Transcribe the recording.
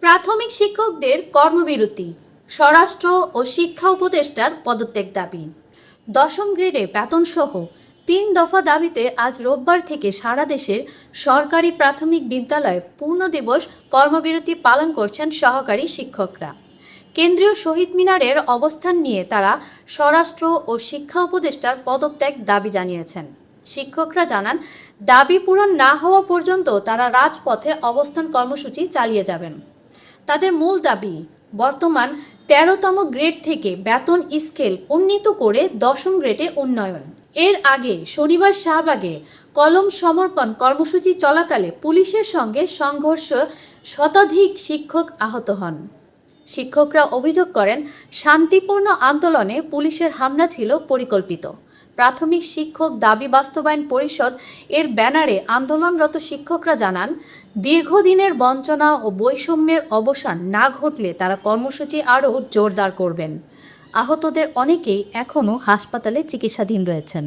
প্রাথমিক শিক্ষকদের কর্মবিরতি, স্বরাষ্ট্র ও শিক্ষা উপদেষ্টার পদত্যাগ দাবি। দশম গ্রেডে বেতনসহ ৩ দফা দাবিতে আজ রোববার থেকে সারা দেশের সরকারি প্রাথমিক বিদ্যালয়ে পূর্ণ দিবস কর্মবিরতি পালন করছেন সহকারী শিক্ষকরা। কেন্দ্রীয় শহীদ মিনারের অবস্থান নিয়ে তারা স্বরাষ্ট্র ও শিক্ষা উপদেষ্টার পদত্যাগ দাবি জানিয়েছেন। শিক্ষকরা জানান, দাবি পূরণ না হওয়া পর্যন্ত তারা রাজপথে অবস্থান কর্মসূচি চালিয়ে যাবেন। তাদের মূল দাবি, বর্তমান ১৩তম গ্রেড থেকে বেতন স্কেল উন্নীত করে দশম গ্রেডে উন্নয়ন। এর আগে শনিবার শাহবাগে কলম সমর্পণ কর্মসূচি চলাকালে পুলিশের সঙ্গে সংঘর্ষে শতাধিক শিক্ষক আহত হন। শিক্ষকরা অভিযোগ করেন, শান্তিপূর্ণ আন্দোলনে পুলিশের হামলা ছিল পরিকল্পিত। প্রাথমিক শিক্ষক দাবি বাস্তবায়ন পরিষদ এর ব্যানারে আন্দোলনরত শিক্ষকরা জানান, দীর্ঘদিনের বঞ্চনা ও বৈষম্যের অবসান না ঘটলে তারা কর্মসূচি আরও জোরদার করবেন। আহতদের অনেকেই এখনও হাসপাতালে চিকিৎসাধীন রয়েছেন।